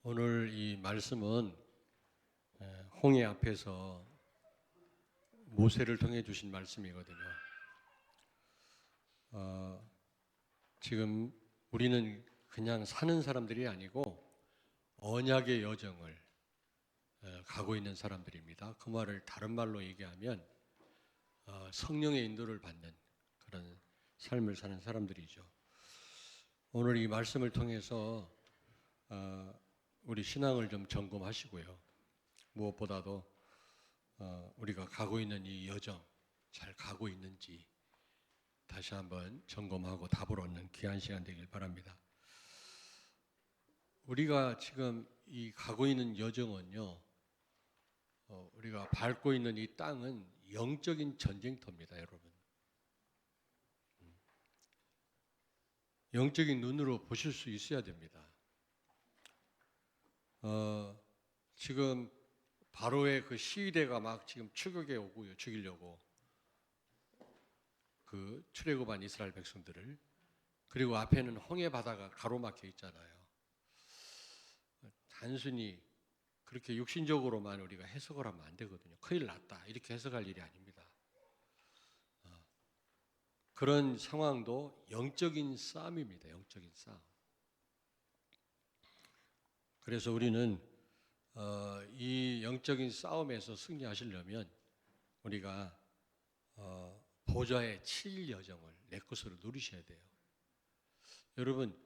오늘 이 말씀은 홍해 앞에서 모세를 통해 주신 말씀이거든요. 지금 우리는 그냥 사는 사람들이 아니고 언약의 여정을 가고 있는 사람들입니다. 그 말을 다른 말로 얘기하면 성령의 인도를 받는 그런 삶을 사는 사람들이죠. 오늘 이 말씀을 통해서 우리 신앙을 좀 점검하시고요. 무엇보다도 우리가 가고 있는 이 여정 잘 가고 있는지 다시 한번 점검하고 답을 얻는 귀한 시간 되길 바랍니다. 우리가 지금 이 가고 있는 여정은요, 우리가 밟고 있는 이 땅은 영적인 전쟁터입니다, 여러분. 영적인 눈으로 보실 수 있어야 됩니다. 지금 바로의 그 시위대가 막 지금 추격해 오고요, 죽이려고 그 출애굽한 이스라엘 백성들을. 그리고 앞에는 홍해 바다가 가로막혀 있잖아요. 단순히 그렇게 육신적으로만 우리가 해석을 하면 안 되거든요. 큰일 났다 이렇게 해석할 일이 아닙니다. 그런 상황도 영적인 싸움입니다. 영적인 싸움. 그래서 우리는 이 영적인 싸움에서 승리하시려면 우리가 보좌의 7일 여정을 내 것으로 누리셔야 돼요. 여러분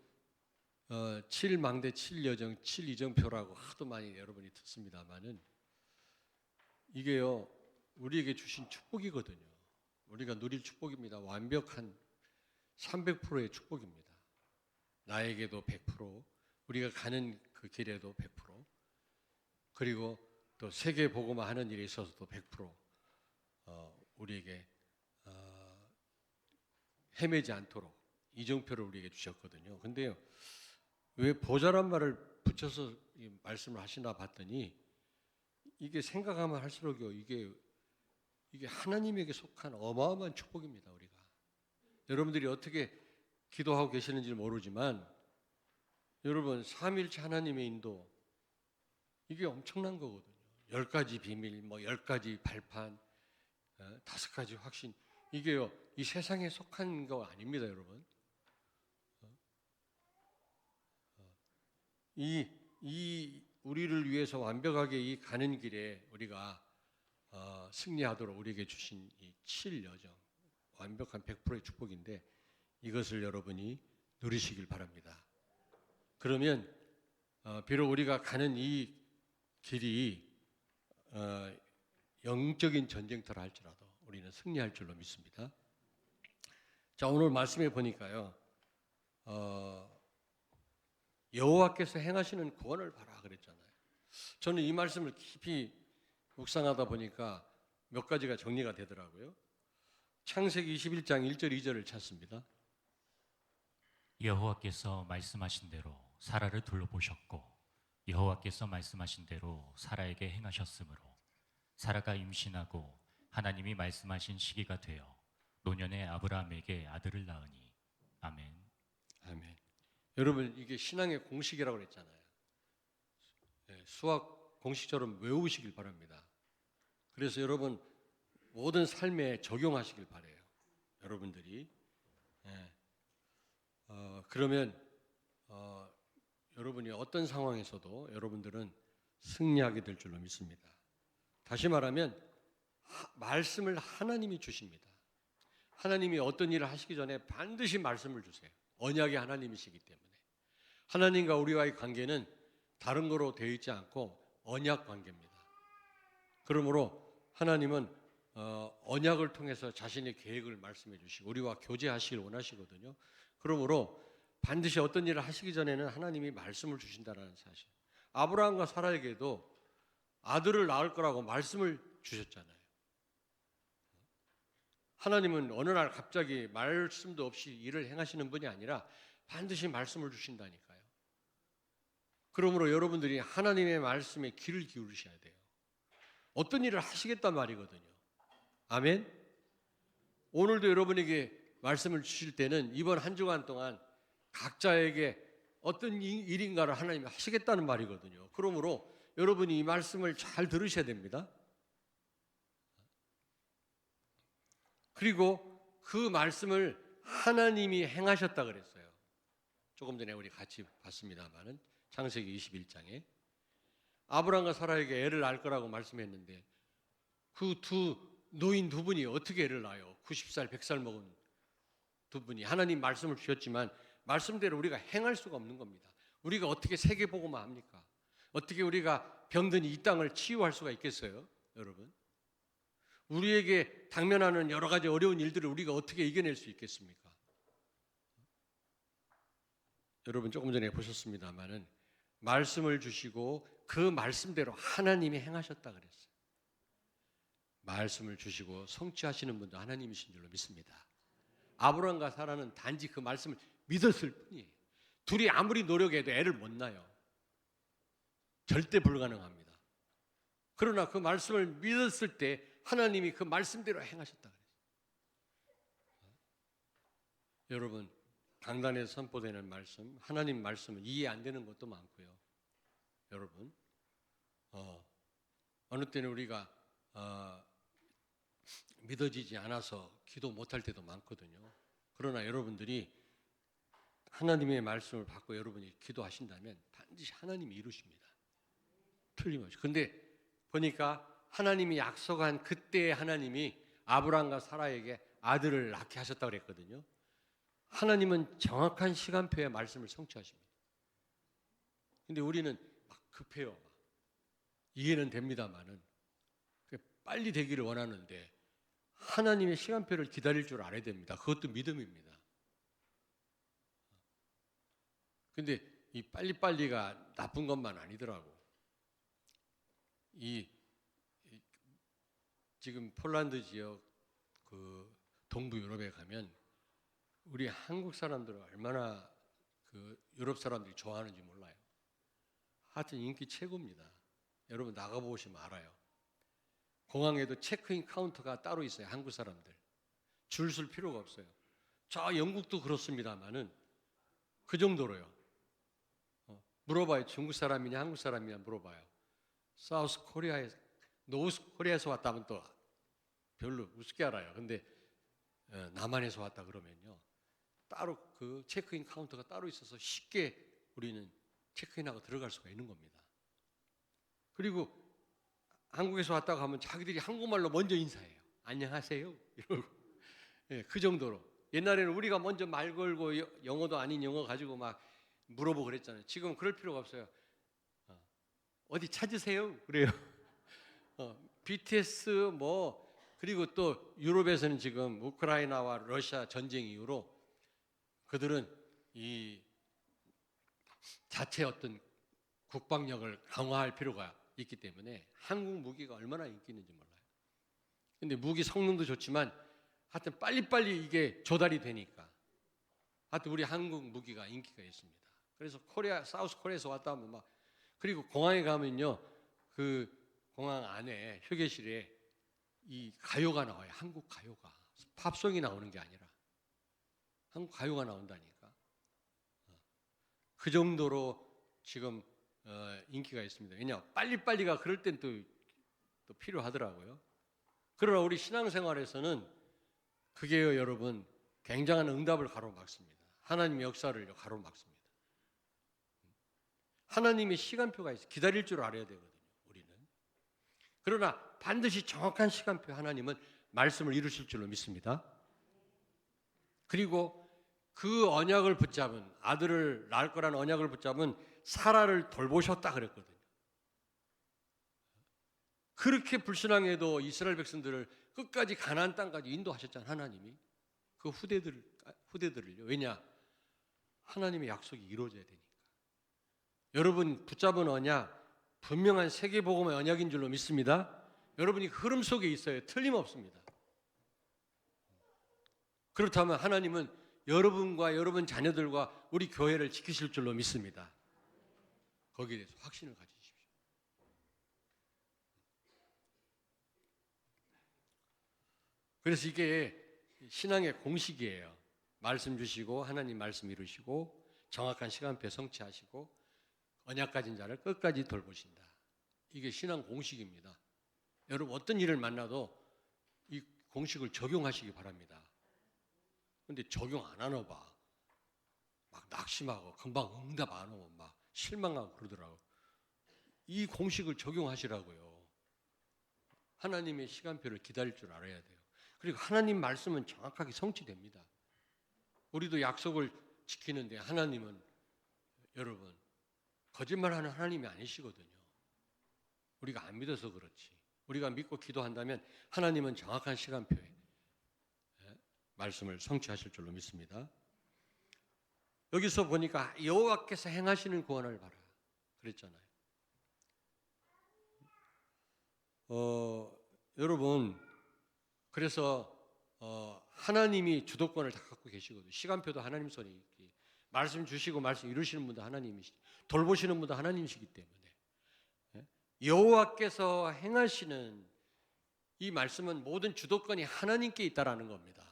7망대 7여정 7이정표라고 하도 많이 여러분이 듣습니다마는 이게요 우리에게 주신 축복이거든요. 우리가 누릴 축복입니다. 완벽한 300%의 축복입니다. 나에게도 100%, 우리가 가는 그 길에도 100%, 그리고 또 세계 복음화 하는 일에 있어서도 100% 우리에게 헤매지 않도록 이정표를 우리에게 주셨거든요. 근데요, 왜 보좌란 말을 붙여서 이 말씀을 하시나 봤더니 이게 생각하면 할수록요, 이게 하나님에게 속한 어마어마한 축복입니다. 우리가 여러분들이 어떻게 기도하고 계시는지 모르지만 여러분 삼위일체 하나님의 인도 이게 엄청난 거거든요. 10가지 비밀, 10가지 발판, 5가지 확신, 이게요 이 세상에 속한 거 아닙니다, 여러분. 이 우리를 위해서 완벽하게 이 가는 길에 우리가 승리하도록 우리에게 주신 이 7여정 완벽한 100%의 축복인데 이것을 여러분이 누리시길 바랍니다. 그러면 비록 우리가 가는 이 길이 영적인 전쟁터라 할지라도 우리는 승리할 줄로 믿습니다. 자, 오늘 말씀해 보니까요, 여호와께서 행하시는 구원을 봐라 그랬잖아요. 저는 이 말씀을 깊이 묵상하다 보니까 몇 가지가 정리가 되더라고요. 창세기 21장 1절 2절을 찾습니다. 여호와께서 말씀하신 대로 사라를 둘러보셨고 여호와께서 말씀하신 대로 사라에게 행하셨으므로 사라가 임신하고 하나님이 말씀하신 시기가 되어 노년에 아브라함에게 아들을 낳으니. 아멘. 아멘. 여러분 이게 신앙의 공식이라고 그랬잖아요. 수학 공식처럼 외우시길 바랍니다. 그래서 여러분 모든 삶에 적용하시길 바라요. 여러분들이. 그러면 여러분이 어떤 상황에서도 여러분들은 승리하게 될 줄로 믿습니다. 다시 말하면 말씀을 하나님이 주십니다. 하나님이 어떤 일을 하시기 전에 반드시 말씀을 주세요. 언약의 하나님이시기 때문에. 하나님과 우리와의 관계는 다른 거로 되어 있지 않고 언약 관계입니다. 그러므로 하나님은 언약을 통해서 자신의 계획을 말씀해 주시고 우리와 교제하시길 원하시거든요. 그러므로 반드시 어떤 일을 하시기 전에는 하나님이 말씀을 주신다는 사실. 아브라함과 사라에게도 아들을 낳을 거라고 말씀을 주셨잖아요. 하나님은 어느 날 갑자기 말씀도 없이 일을 행하시는 분이 아니라 반드시 말씀을 주신다니까요. 그러므로 여러분들이 하나님의 말씀에 귀를 기울이셔야 돼요. 어떤 일을 하시겠단 말이거든요. 아멘. 오늘도 여러분에게 말씀을 주실 때는 이번 한 주간 동안 각자에게 어떤 일인가를 하나님이 하시겠다는 말이거든요. 그러므로 여러분이 이 말씀을 잘 들으셔야 됩니다. 그리고 그 말씀을 하나님이 행하셨다 그랬어요. 조금 전에 우리 같이 봤습니다만은 창세기 21장에 아브라함과 사라에게 애를 낳을 거라고 말씀했는데 그 노인 두 분이 어떻게 애를 낳아요? 90살, 100살 먹은 두 분이 하나님 말씀을 주셨지만 말씀대로 우리가 행할 수가 없는 겁니다. 우리가 어떻게 세계복음만 합니까? 어떻게 우리가 병든 이 땅을 치유할 수가 있겠어요? 여러분, 우리에게 당면하는 여러 가지 어려운 일들을 우리가 어떻게 이겨낼 수 있겠습니까? 여러분 조금 전에 보셨습니다마는 말씀을 주시고 그 말씀대로 하나님이 행하셨다 그랬어요. 말씀을 주시고 성취하시는 분도 하나님이신 줄로 믿습니다. 아브라함과 사라는 단지 그 말씀을 믿었을 뿐이에요. 둘이 아무리 노력해도 애를 못 낳아요. 절대 불가능합니다. 그러나 그 말씀을 믿었을 때 하나님이 그 말씀대로 행하셨다 그랬어요. 여러분, 강단에서 선포되는 말씀, 하나님 말씀은 이해 안 되는 것도 많고요. 여러분, 어느 때는 우리가 믿어지지 않아서 기도 못할 때도 많거든요. 그러나 여러분들이 하나님의 말씀을 받고 여러분이 기도하신다면 반드시 하나님이 이루십니다. 틀림없이. 근데 보니까 하나님이 약속한 그때의 하나님이 아브라함과 사라에게 아들을 낳게 하셨다고 그랬거든요. 하나님은 정확한 시간표에 말씀을 성취하십니다. 근데 우리는 막 급해요. 이해는 됩니다만은 빨리 되기를 원하는데 하나님의 시간표를 기다릴 줄 알아야 됩니다. 그것도 믿음입니다. 근데 이 빨리빨리가 나쁜 것만 아니더라고. 지금 폴란드 지역 그 동부 유럽에 가면 우리 한국 사람들은 얼마나 그 유럽 사람들이 좋아하는지 몰라요. 하여튼 인기 최고입니다. 여러분 나가보시면 알아요. 공항에도 체크인 카운터가 따로 있어요. 한국 사람들 줄 쓸 필요가 없어요. 저 영국도 그렇습니다만은 그 정도로요. 물어봐요. 중국 사람이냐 한국 사람이냐 물어봐요. 사우스 코리아에서 노스 코리아에서 왔다면 또 별로 우습게 알아요. 근데 남한에서 왔다 그러면요 따로 그 체크인 카운터가 따로 있어서 쉽게 우리는 체크인하고 들어갈 수가 있는 겁니다. 그리고 한국에서 왔다고 하면 자기들이 한국말로 먼저 인사해요. 안녕하세요 이러고. 그 정도로. 옛날에는 우리가 먼저 말 걸고 영어도 아닌 영어 가지고 막 물어보고 그랬잖아요. 지금은 그럴 필요가 없어요. 어디 찾으세요? 그래요. BTS 그리고 또 유럽에서는 지금 우크라이나와 러시아 전쟁 이후로 그들은 이 자체 어떤 국방력을 강화할 필요가 있기 때문에 한국 무기가 얼마나 인기 있는지 몰라요. 근데 무기 성능도 좋지만 하여튼 빨리빨리 이게 조달이 되니까 하여튼 우리 한국 무기가 인기가 있습니다. 그래서 사우스 코리아에서 왔다 하면 막 그리고 공항에 가면요 그 공항 안에 휴게실에 이 가요가 나와요. 한국 가요가 팝송이 나오는 게 아니라 한국 가요가 나온다니까. 그 정도로 지금 인기가 있습니다. 왜냐 빨리빨리가 그럴 땐 또 필요하더라고요. 그러나 우리 신앙생활에서는 그게요 여러분 굉장한 응답을 가로막습니다. 하나님의 역사를 가로막습니다. 하나님의 시간표가 있어요. 기다릴 줄 알아야 되거든요. 우리는. 그러나 반드시 정확한 시간표 하나님은 말씀을 이루실 줄로 믿습니다. 그리고 그 언약을 붙잡은 아들을 낳을 거라는 언약을 붙잡은 사라를 돌보셨다 그랬거든요. 그렇게 불신앙해도 이스라엘 백성들을 끝까지 가나안 땅까지 인도하셨잖아요. 하나님이 그 후대들을요. 왜냐? 하나님의 약속이 이루어져야 되니까. 여러분 붙잡은 언약 분명한 세계복음의 언약인 줄로 믿습니다. 여러분이 흐름 속에 있어요. 틀림없습니다. 그렇다면 하나님은 여러분과 여러분 자녀들과 우리 교회를 지키실 줄로 믿습니다. 거기에 대해서 확신을 가지십시오. 그래서 이게 신앙의 공식이에요. 말씀 주시고 하나님 말씀 이루시고 정확한 시간표에 성취하시고 언약 가진 자를 끝까지 돌보신다. 이게 신앙 공식입니다. 여러분 어떤 일을 만나도 이 공식을 적용하시기 바랍니다. 근데 적용 안 하나 봐. 막 낙심하고 금방 응답 안 오면 막 실망하고 그러더라고. 이 공식을 적용하시라고요. 하나님의 시간표를 기다릴 줄 알아야 돼요. 그리고 하나님 말씀은 정확하게 성취됩니다. 우리도 약속을 지키는데 하나님은 여러분 거짓말하는 하나님이 아니시거든요. 우리가 안 믿어서 그렇지. 우리가 믿고 기도한다면 하나님은 정확한 시간표에 말씀을 성취하실 줄로 믿습니다. 여기서 보니까 여호와께서 행하시는 구원을 봐라 그랬잖아요. 여러분 그래서 하나님이 주도권을 다 갖고 계시거든요. 시간표도 하나님 손에 있기, 말씀 주시고 말씀 이루시는 분도 하나님이시고 돌보시는 분도 하나님이시기 때문에 여호와께서 행하시는 이 말씀은 모든 주도권이 하나님께 있다라는 겁니다.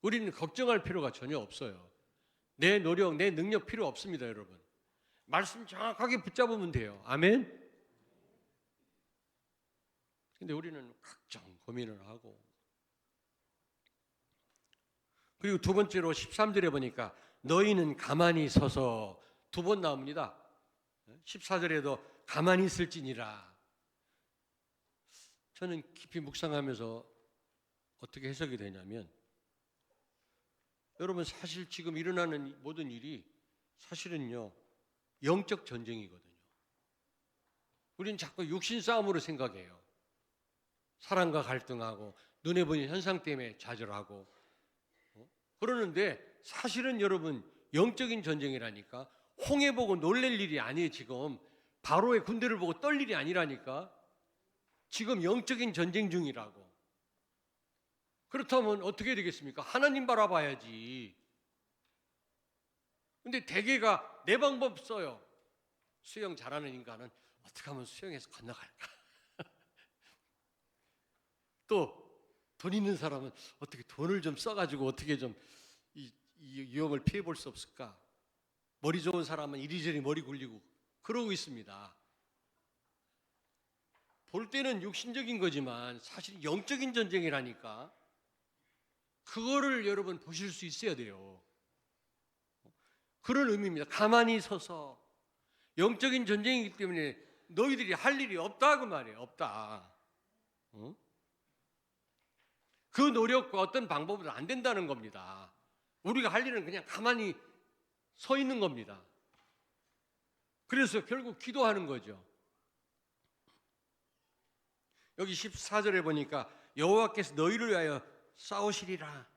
우리는 걱정할 필요가 전혀 없어요. 내 노력, 내 능력 필요 없습니다, 여러분. 말씀 정확하게 붙잡으면 돼요. 아멘. 근데 우리는 각종 고민을 하고, 그리고 두 번째로 13절에 보니까 너희는 가만히 서서 두 번 나옵니다. 14절에도 가만히 있을지니라. 저는 깊이 묵상하면서 어떻게 해석이 되냐면, 여러분 사실 지금 일어나는 모든 일이 사실은요 영적 전쟁이거든요. 우리는 자꾸 육신 싸움으로 생각해요. 사랑과 갈등하고 눈에 보이는 현상 때문에 좌절하고 그러는데 사실은 여러분 영적인 전쟁이라니까. 홍해 보고 놀랄 일이 아니에요. 지금 바로의 군대를 보고 떨 일이 아니라니까. 지금 영적인 전쟁 중이라고. 그렇다면 어떻게 되겠습니까? 하나님 바라봐야지. 근데 대개가 내 방법 써요. 수영 잘하는 인간은 어떻게 하면 수영해서 건너갈까? 또 돈 있는 사람은 어떻게 돈을 좀 써가지고 어떻게 좀 이 위험을 피해 볼 수 없을까? 머리 좋은 사람은 이리저리 머리 굴리고 그러고 있습니다. 볼 때는 육신적인 거지만 사실 영적인 전쟁이라니까. 그거를 여러분 보실 수 있어야 돼요. 그런 의미입니다. 가만히 서서 영적인 전쟁이기 때문에 너희들이 할 일이 없다 그 말이에요. 없다. 그 노력과 어떤 방법으로 안 된다는 겁니다. 우리가 할 일은 그냥 가만히 서 있는 겁니다. 그래서 결국 기도하는 거죠. 여기 14절에 보니까 여호와께서 너희를 위하여 싸우시리라.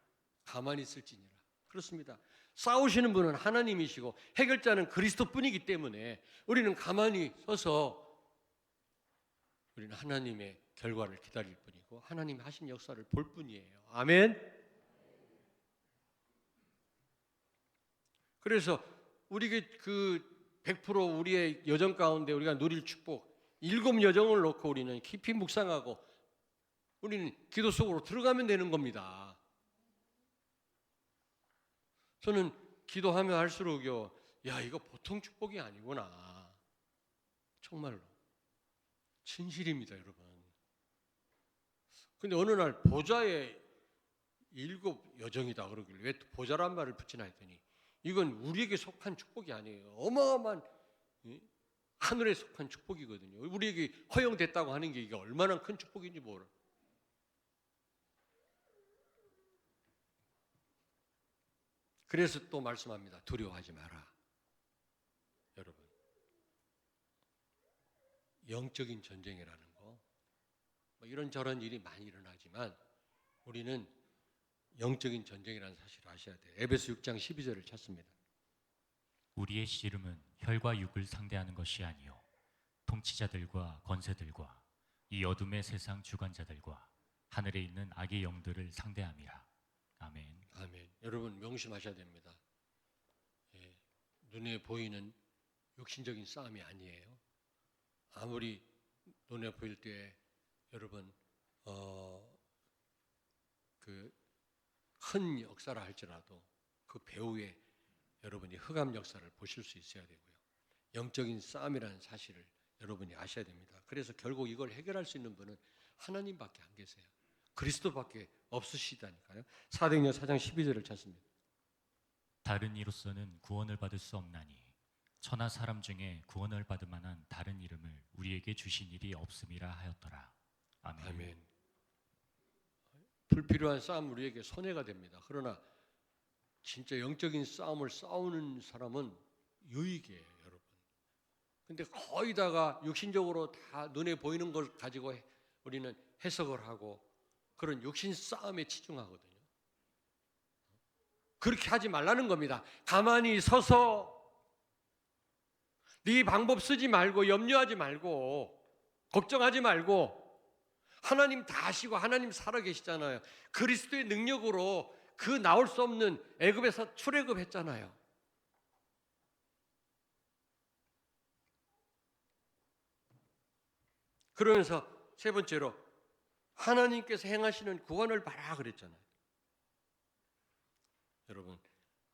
가만히 있을지니라. 그렇습니다. 싸우시는 분은 하나님이시고 해결자는 그리스도뿐이기 때문에 우리는 가만히 서서 우리는 하나님의 결과를 기다릴 뿐이고 하나님이 하신 역사를 볼 뿐이에요. 아멘. 그래서 우리가 그 100% 우리의 여정 가운데 우리가 누릴 축복 7 여정을 놓고 우리는 깊이 묵상하고 우리는 기도 속으로 들어가면 되는 겁니다. 저는 기도하면 할수록요, 야 이거 보통 축복이 아니구나. 정말로 진실입니다, 여러분. 근데 어느 날 보좌에 7 여정이다 그러길래 왜 보좌란 말을 붙이나 했더니 이건 우리에게 속한 축복이 아니에요. 어마어마한 하늘에 속한 축복이거든요. 우리에게 허용됐다고 하는 게 이게 얼마나 큰 축복인지 몰라. 그래서 또 말씀합니다. 두려워하지 마라. 여러분, 영적인 전쟁이라는 거, 뭐 이런저런 일이 많이 일어나지만 우리는 영적인 전쟁이라는 사실을 아셔야 돼요. 에베소 6장 12절을 찾습니다. 우리의 씨름은 혈과 육을 상대하는 것이 아니요 통치자들과 권세들과 이 어둠의 세상 주관자들과 하늘에 있는 악의 영들을 상대함이라. 아멘. 아멘. 여러분 명심하셔야 됩니다. 예, 눈에 보이는 육신적인 싸움이 아니에요. 아무리 눈에 보일 때 여러분 그 큰 역사라 할지라도 그 배후에 여러분이 흑암 역사를 보실 수 있어야 되고요. 영적인 싸움이라는 사실을 여러분이 아셔야 됩니다. 그래서 결국 이걸 해결할 수 있는 분은 하나님밖에 안 계세요. 그리스도밖에 없으시다니까요. 사도행전 4장 12절을 찾습니다. 다른 이로서는 구원을 받을 수 없나니 천하 사람 중에 구원을 받을 만한 다른 이름을 우리에게 주신 일이 없음이라 하였더라. 아멘. 아멘. 불필요한 싸움 우리에게 손해가 됩니다. 그러나 진짜 영적인 싸움을 싸우는 사람은 유익이에요, 여러분. 근데 거의 다가 육신적으로 다 눈에 보이는 걸 가지고 우리는 해석을 하고 그런 육신 싸움에 치중하거든요. 그렇게 하지 말라는 겁니다. 가만히 서서 네 방법 쓰지 말고 염려하지 말고 걱정하지 말고 하나님 다 아시고 하나님 살아계시잖아요. 그리스도의 능력으로 그 나올 수 없는 애굽에서 출애굽했잖아요. 그러면서 세 번째로 하나님께서 행하시는 구원을 봐라 그랬잖아요. 여러분,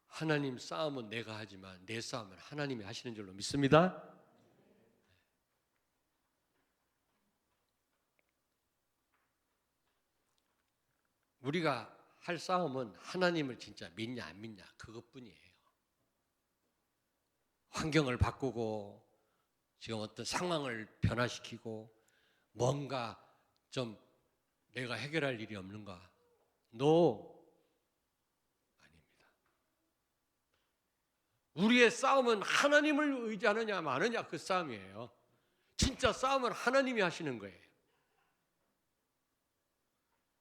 하나님 싸움은 내가 하지만 내 싸움은 하나님이 하시는 줄로 믿습니다. 우리가 할 싸움은 하나님을 진짜 믿냐 안 믿냐 그것뿐이에요. 환경을 바꾸고 지금 어떤 상황을 변화시키고 뭔가 좀 내가 해결할 일이 없는가? 아닙니다. 우리의 싸움은 하나님을 의지하느냐 마느냐 그 싸움이에요. 진짜 싸움은 하나님이 하시는 거예요.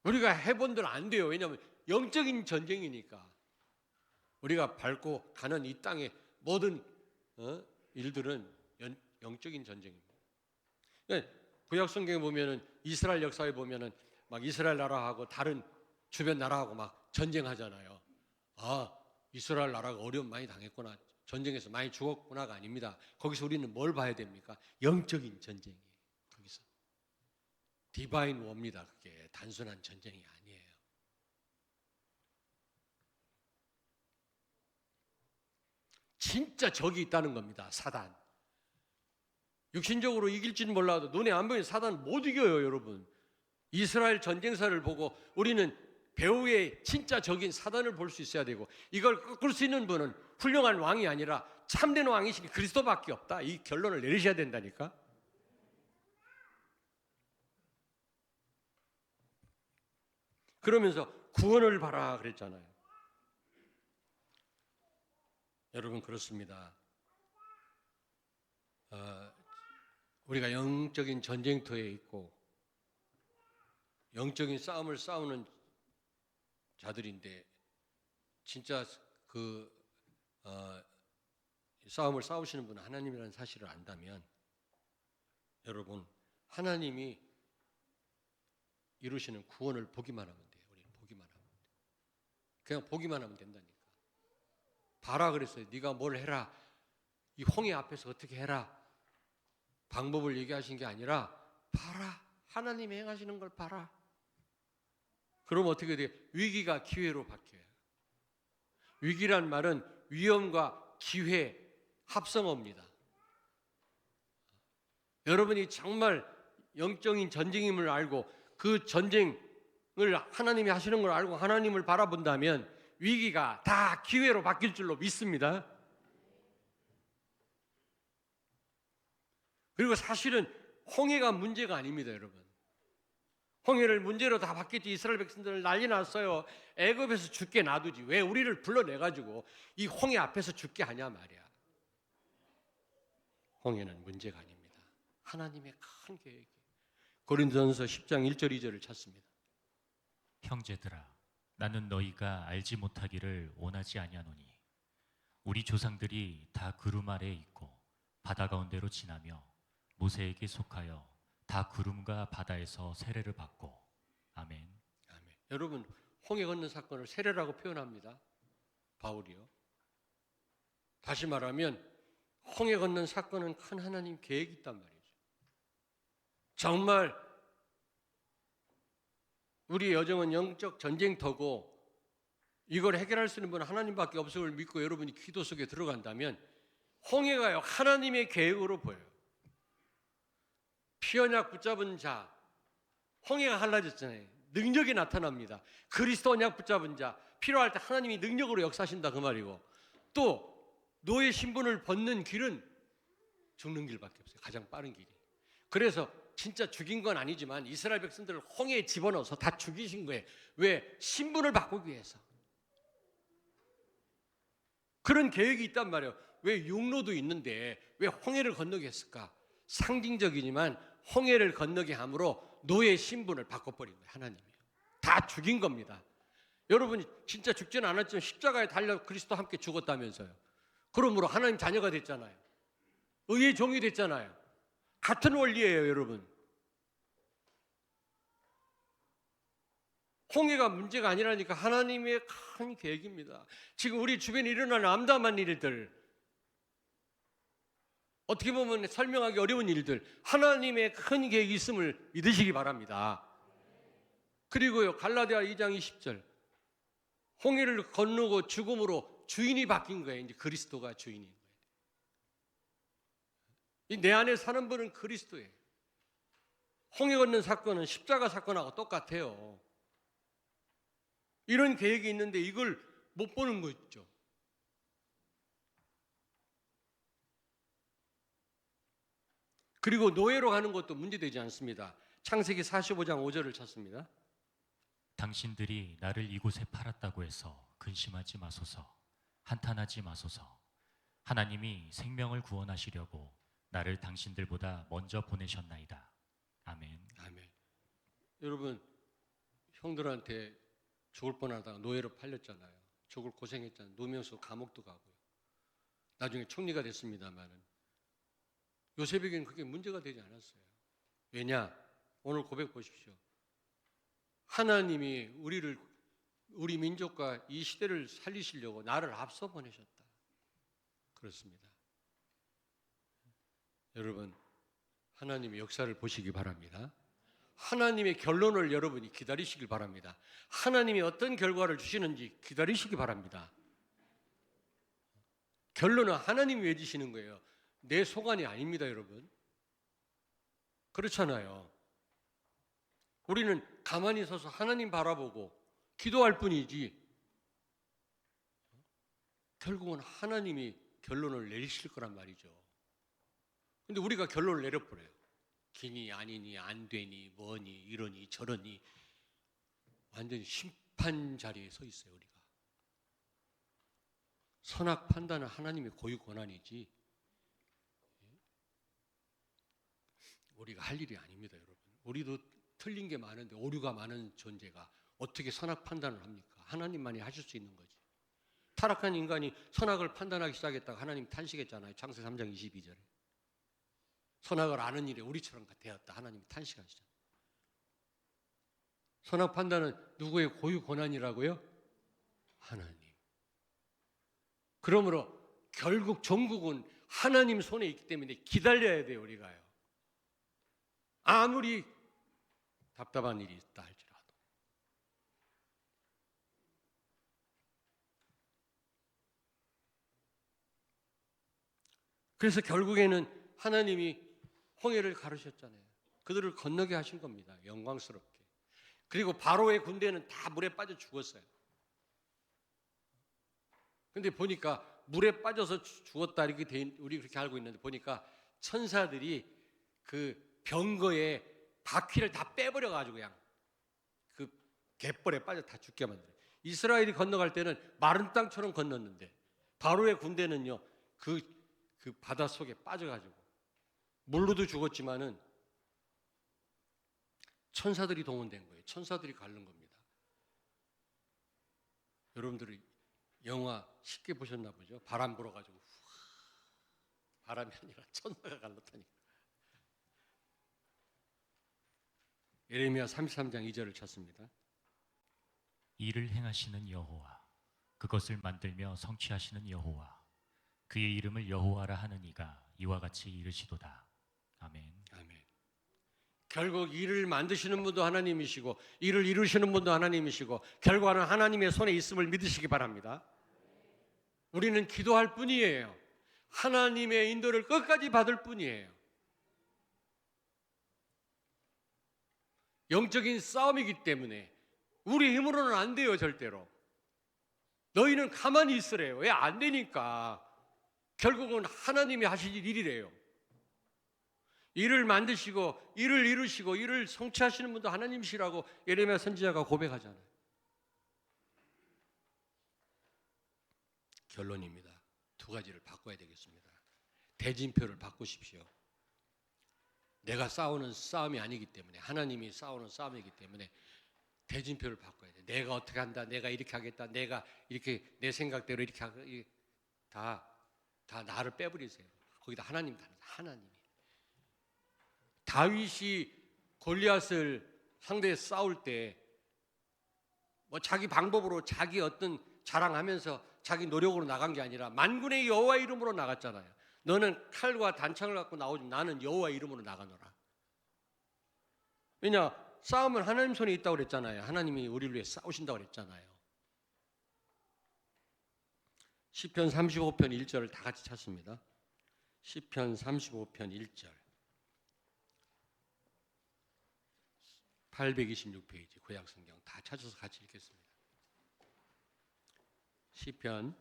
우리가 해본들 안 돼요. 왜냐하면 영적인 전쟁이니까. 우리가 밟고 가는 이 땅의 모든 일들은 영적인 전쟁입니다. 구약 성경에 보면은 이스라엘 역사에 보면은 막 이스라엘 나라하고 다른 주변 나라하고 막 전쟁하잖아요. 아, 이스라엘 나라가 어려움 많이 당했구나. 전쟁에서 많이 죽었구나가 아닙니다. 거기서 우리는 뭘 봐야 됩니까? 영적인 전쟁이에요. 거기서 디바인 워입니다. 그게 단순한 전쟁이 아니에요. 진짜 적이 있다는 겁니다. 사단. 육신적으로 이길지는 몰라도 눈에 안 보이는 사단 못 이겨요, 여러분. 이스라엘 전쟁사를 보고 우리는 배후의 진짜 적인 사단을 볼 수 있어야 되고 이걸 꺾을 수 있는 분은 훌륭한 왕이 아니라 참된 왕이신 그리스도밖에 없다. 이 결론을 내리셔야 된다니까. 그러면서 구원을 바라 그랬잖아요. 여러분 그렇습니다. 우리가 영적인 전쟁터에 있고 영적인 싸움을 싸우는 자들인데 진짜 그 싸움을 싸우시는 분은 하나님이라는 사실을 안다면 여러분 하나님이 이루시는 구원을 보기만 하면 돼요. 우리는 보기만 하면 돼요. 그냥 보기만 하면 된다니까. 봐라 그랬어요. 네가 뭘 해라. 이 홍해 앞에서 어떻게 해라. 방법을 얘기하신 게 아니라 봐라. 하나님이 행하시는 걸 봐라. 그럼 어떻게 돼요? 위기가 기회로 바뀌어요. 위기란 말은 위험과 기회 합성어입니다. 여러분이 정말 영적인 전쟁임을 알고 그 전쟁을 하나님이 하시는 걸 알고 하나님을 바라본다면 위기가 다 기회로 바뀔 줄로 믿습니다. 그리고 사실은 홍해가 문제가 아닙니다, 여러분. 홍해를 문제로 다 바뀌었지. 이스라엘 백성들 난리 났어요. 애굽에서 죽게 놔두지. 왜 우리를 불러내가지고 이 홍해 앞에서 죽게 하냐 말이야. 홍해는 문제가 아닙니다. 하나님의 큰 계획이. 고린도전서 10장 1절 2절을 찾습니다. 형제들아, 나는 너희가 알지 못하기를 원하지 아니하노니 우리 조상들이 다 구름 아래에 있고 바다 가운데로 지나며 모세에게 속하여 다 구름과 바다에서 세례를 받고. 아멘. 아멘. 여러분 홍해 건넌 사건을 세례라고 표현합니다. 바울이요. 다시 말하면 홍해 건넌 사건은 큰 하나님 계획이 있단 말이죠. 정말 우리의 여정은 영적 전쟁터고 이걸 해결할 수 있는 분은 하나님밖에 없음을 믿고 여러분이 기도 속에 들어간다면 홍해가요 하나님의 계획으로 보여요. 피언약 붙잡은 자, 홍해가 갈라졌잖아요. 능력이 나타납니다. 그리스도 언약 붙잡은 자, 필요할 때 하나님이 능력으로 역사하신다 그 말이고, 또 노예 신분을 벗는 길은 죽는 길밖에 없어요. 가장 빠른 길이. 그래서 진짜 죽인 건 아니지만 이스라엘 백성들을 홍해에 집어넣어서 다 죽이신 거예요. 왜? 신분을 바꾸기 위해서. 그런 계획이 있단 말이에요. 왜 육로도 있는데 왜 홍해를 건너게 했을까? 상징적이지만 홍해를 건너게 함으로 노예 신분을 바꿔버린 거예요. 하나님이요. 다 죽인 겁니다. 여러분이 진짜 죽지는 않았지만 십자가에 달려 그리스도와 함께 죽었다면서요. 그러므로 하나님 자녀가 됐잖아요. 의의 종이 됐잖아요. 같은 원리예요, 여러분. 홍해가 문제가 아니라니까 하나님의 큰 계획입니다. 지금 우리 주변에 일어나는 암담한 일들, 어떻게 보면 설명하기 어려운 일들, 하나님의 큰 계획이 있음을 믿으시기 바랍니다. 그리고요, 갈라디아 2장 20절, 홍해를 건너고 죽음으로 주인이 바뀐 거예요. 이제 그리스도가 주인인 거예요. 내 안에 사는 분은 그리스도예요. 홍해 건넌 사건은 십자가 사건하고 똑같아요. 이런 계획이 있는데 이걸 못 보는 거 있죠. 그리고 노예로 가는 것도 문제되지 않습니다. 창세기 45장 5절을 찾습니다. 당신들이 나를 이곳에 팔았다고 해서 근심하지 마소서, 한탄하지 마소서. 하나님이 생명을 구원하시려고 나를 당신들보다 먼저 보내셨나이다. 아멘. 아멘. 여러분, 형들한테 죽을 뻔하다가 노예로 팔렸잖아요. 죽을 고생했잖아요. 노면서 감옥도 가고요. 나중에 총리가 됐습니다만은 요셉에게는 그게 문제가 되지 않았어요. 왜냐? 오늘 고백 보십시오. 하나님이 우리 민족과 이 시대를 살리시려고 나를 앞서 보내셨다. 그렇습니다. 여러분, 하나님의 역사를 보시기 바랍니다. 하나님의 결론을 여러분이 기다리시길 바랍니다. 하나님이 어떤 결과를 주시는지 기다리시기 바랍니다. 결론은 하나님이 맺으시는 거예요. 내 소관이 아닙니다, 여러분. 그렇잖아요. 우리는 가만히 서서 하나님 바라보고 기도할 뿐이지 결국은 하나님이 결론을 내리실 거란 말이죠. 근데 우리가 결론을 내려버려요. 기니 아니니 안 되니 뭐니 이러니 저러니 완전히 심판 자리에 서 있어요. 우리가 선악 판단은 하나님의 고유 권한이지 우리가 할 일이 아닙니다. 여러분, 우리도 틀린 게 많은데 오류가 많은 존재가 어떻게 선악 판단을 합니까? 하나님만이 하실 수 있는 거지. 타락한 인간이 선악을 판단하기 시작했다가 하나님 탄식했잖아요. 창세기 3장 22절에 선악을 아는 일에 우리처럼 되었다. 하나님이 탄식하시잖아요. 선악 판단은 누구의 고유 권한이라고요? 하나님. 그러므로 결국 종국은 하나님 손에 있기 때문에 기다려야 돼요. 우리가요. 아무리 답답한 일이 있다 할지라도. 그래서 결국에는 하나님이 홍해를 가르셨잖아요. 그들을 건너게 하신 겁니다. 영광스럽게. 그리고 바로의 군대는 다 물에 빠져 죽었어요. 근데 보니까 물에 빠져서 죽었다 이렇게 우리 그렇게 알고 있는데 보니까 천사들이 그 병거에 바퀴를 다 빼버려 가지고 그냥 그 갯벌에 빠져 다 죽게 만들어요. 이스라엘이 건너갈 때는 마른 땅처럼 건넜는데 바로의 군대는요 그 바다 속에 빠져가지고 물로도 죽었지만은 천사들이 동원된 거예요. 천사들이 가른 겁니다. 여러분들이 영화 쉽게 보셨나 보죠? 바람 불어가지고 바람이 아니라 천사가 갈랐다니까. 예레미야 33장 2절을 찾습니다. 이를 행하시는 여호와, 그것을 만들며 성취하시는 여호와, 그의 이름을 여호와라 하는 이가 이와 같이 이르시도다. 아멘. 아멘. 결국 일을 만드시는 분도 하나님이시고 일을 이루시는 분도 하나님이시고 결과는 하나님의 손에 있음을 믿으시기 바랍니다. 우리는 기도할 뿐이에요. 하나님의 인도를 끝까지 받을 뿐이에요. 영적인 싸움이기 때문에 우리 힘으로는 안 돼요, 절대로. 너희는 가만히 있으래요. 왜 안 되니까. 결국은 하나님이 하실 일이래요. 일을 만드시고 일을 이루시고 일을 성취하시는 분도 하나님이시라고 예레미야 선지자가 고백하잖아요. 결론입니다. 두 가지를 바꿔야 되겠습니다. 대진표를 바꾸십시오. 내가 싸우는 싸움이 아니기 때문에, 하나님이 싸우는 싸움이기 때문에 대진표를 바꿔야 돼. 내가 어떻게 한다, 내가 이렇게 하겠다, 내가 이렇게 내 생각대로 이렇게 하고, 다 나를 빼버리세요. 거기다 하나님 다르다. 하나님이. 다윗이 골리앗을 상대해 싸울 때 뭐 자기 방법으로 자기 어떤 자랑하면서 자기 노력으로 나간 게 아니라 만군의 여호와 이름으로 나갔잖아요. 너는 칼과 단창을 갖고 나오지, 나는 여호와 이름으로 나가노라. 왜냐? 싸움은 하나님 손에 있다고 그랬잖아요. 하나님이 우리를 위해 싸우신다고 그랬잖아요. 시편 35편 1절을 다 같이 찾습니다. 시편 35편 1절 826페이지 구약성경 다 찾아서 같이 읽겠습니다. 시편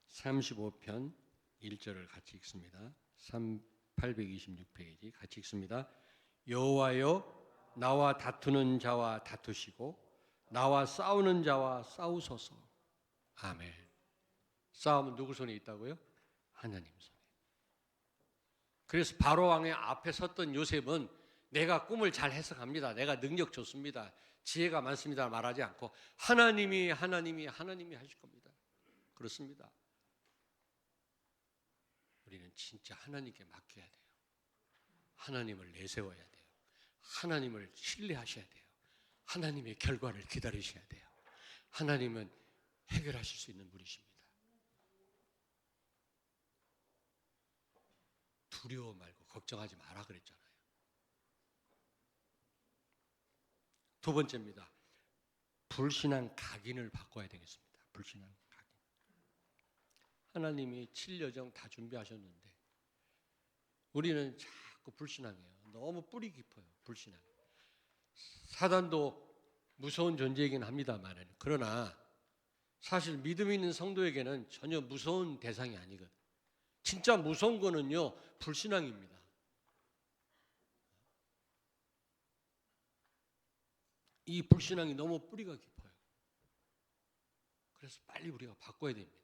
35편 1절을 같이 읽습니다. 826페이지 같이 읽습니다. 여호와여, 나와 다투는 자와 다투시고 나와 싸우는 자와 싸우소서. 아멘. 싸움은 누구 손에 있다고요? 하나님 손에. 그래서 바로 왕의 앞에 섰던 요셉은 내가 꿈을 잘 해석합니다. 내가 능력 좋습니다. 지혜가 많습니다. 말하지 않고 하나님이 하실 겁니다. 그렇습니다. 우리는 진짜 하나님께 맡겨야 돼요. 하나님을 내세워야 돼요. 하나님을 신뢰하셔야 돼요. 하나님의 결과를 기다리셔야 돼요. 하나님은 해결하실 수 있는 분이십니다. 두려워 말고 걱정하지 마라 그랬잖아요. 두 번째입니다. 불신앙 각인을 바꿔야 되겠습니다. 불신앙 각인. 하나님이 7여정 다 준비하셨는데 우리는 자꾸 불신앙해요. 너무 뿌리 깊어요. 불신앙. 사단도 무서운 존재이긴 합니다만, 그러나 사실 믿음 있는 성도에게는 전혀 무서운 대상이 아니거든. 진짜 무서운 거는요, 불신앙입니다. 이 불신앙이 너무 뿌리가 깊어요. 그래서 빨리 우리가 바꿔야 됩니다.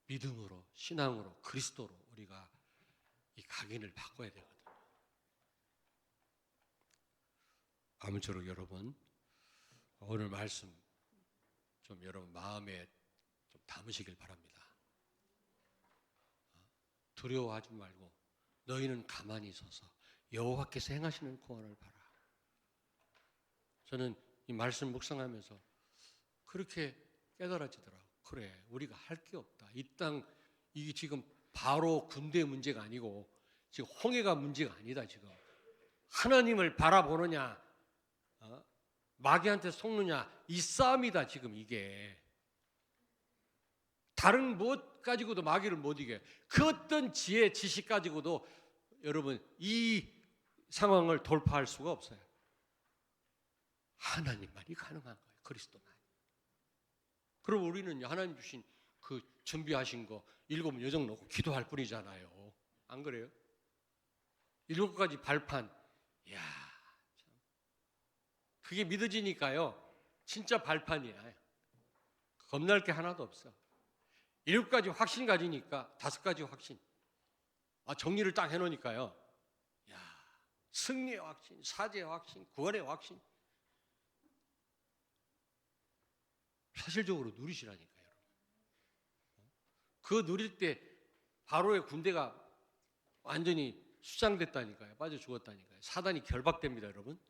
믿음으로, 신앙으로, 그리스도로 우리가 이 각인을 바꿔야 되거든요. 아무쪼록 여러분, 오늘 말씀 좀 여러분 마음에 좀 담으시길 바랍니다. 두려워하지 말고 너희는 가만히 서서 여호와께서 행하시는 구원을 봐라. 저는 이 말씀 묵상하면서 그렇게 깨달아지더라고요. 그래, 우리가 할 게 없다. 이 땅, 이게 지금 바로 군대 문제가 아니고 지금 홍해가 문제가 아니다. 지금 하나님을 바라보느냐, 마귀한테 속느냐, 이 싸움이다. 지금 이게 다른 무엇 가지고도 마귀를 못 이겨요. 그 어떤 지혜, 지식 가지고도 여러분 이 상황을 돌파할 수가 없어요. 하나님만이 가능한 거예요. 그리스도만. 그럼 우리는 하나님 주신 그 준비하신 거 7 여정 놓고 기도할 뿐이잖아요. 안 그래요? 7가지 발판. 이야, 참. 그게 믿어지니까요. 진짜 발판이야. 겁날 게 하나도 없어. 7가지 확신 가지니까 5가지 확신. 정리를 딱 해놓으니까요. 야, 승리의 확신, 사죄의 확신, 구원의 확신. 사실적으로 누리시라니까요, 여러분. 그거 누릴 때 바로의 군대가 완전히 수장됐다니까요. 빠져 죽었다니까요. 사단이 결박됩니다, 여러분.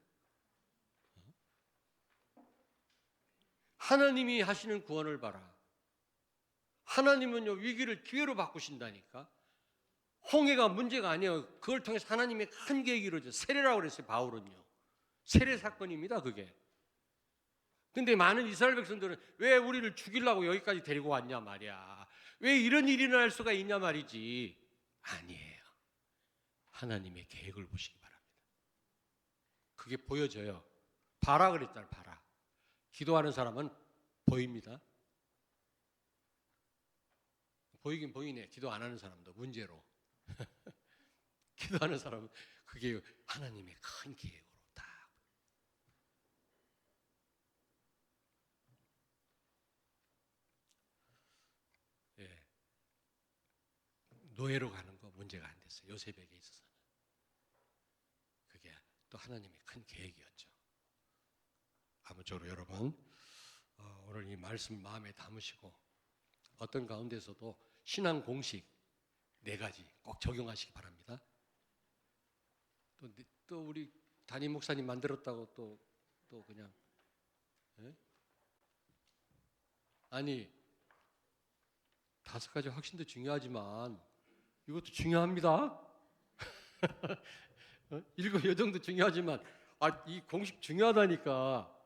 하나님이 하시는 구원을 봐라. 하나님은요, 위기를 기회로 바꾸신다니까. 홍해가 문제가 아니에요. 그걸 통해서 하나님의 큰 계획이 이루어져요. 세례라고 그랬어요. 바울은요. 세례 사건입니다. 그게. 근데 많은 이스라엘 백성들은 왜 우리를 죽이려고 여기까지 데리고 왔냐 말이야. 왜 이런 일이 일어날 수가 있냐 말이지. 아니에요. 하나님의 계획을 보시기 바랍니다. 그게 보여져요. 봐라 그랬잖아요. 봐라. 기도하는 사람은 보입니다. 보이긴 보이네. 기도 안 하는 사람도 문제로. 기도하는 사람은 그게 하나님의 큰 계획으로 다. 예. 노예로 가는 거 문제가 안 됐어요. 요셉에게 있어서는. 그게 또 하나님의 큰 계획이었죠. 아무쪼록 여러분 오늘 이 말씀 마음에 담으시고 어떤 가운데서도 신앙 공식 4가지 꼭 적용하시기 바랍니다. 또 우리 담임 목사님 만들었다고 또 그냥 예? 아니 5가지 확신도 중요하지만 이것도 중요합니다. 7 요정도 중요하지만 이 공식 중요하다니까.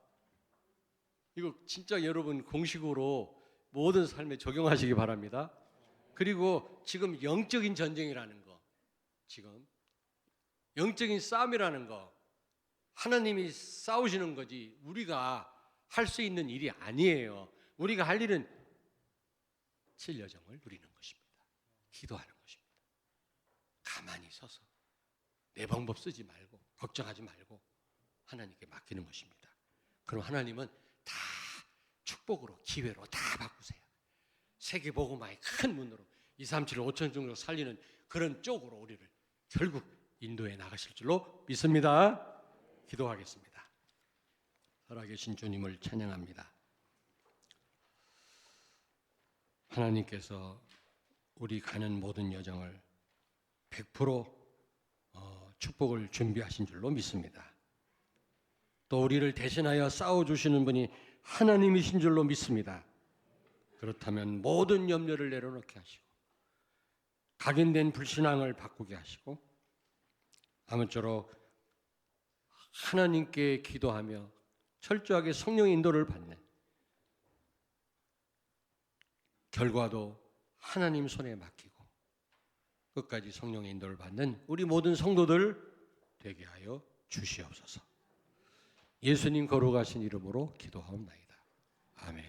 이거 진짜 여러분 공식으로 모든 삶에 적용하시기 바랍니다. 그리고 지금 영적인 전쟁이라는 거, 지금 영적인 싸움이라는 거, 하나님이 싸우시는 거지 우리가 할 수 있는 일이 아니에요. 우리가 할 일은 진여정을 누리는 것입니다. 기도하는 것입니다. 가만히 서서 내 방법 쓰지 말고 걱정하지 말고 하나님께 맡기는 것입니다. 그럼 하나님은 다 축복으로 기회로 다 바꾸세요. 세계 복음화의 큰 문으로 237, 5천 정도 살리는 그런 쪽으로 우리를 결국 인도해 나가실 줄로 믿습니다. 기도하겠습니다. 살아계신 주님을 찬양합니다. 하나님께서 우리 가는 모든 여정을 100% 축복을 준비하신 줄로 믿습니다. 또 우리를 대신하여 싸워주시는 분이 하나님이신 줄로 믿습니다. 그렇다면 모든 염려를 내려놓게 하시고 각인된 불신앙을 바꾸게 하시고 아무쪼록 하나님께 기도하며 철저하게 성령의 인도를 받는 결과도 하나님 손에 맡기고 끝까지 성령의 인도를 받는 우리 모든 성도들 되게 하여 주시옵소서. 예수님 거룩하신 이름으로 기도하옵나이다. 아멘.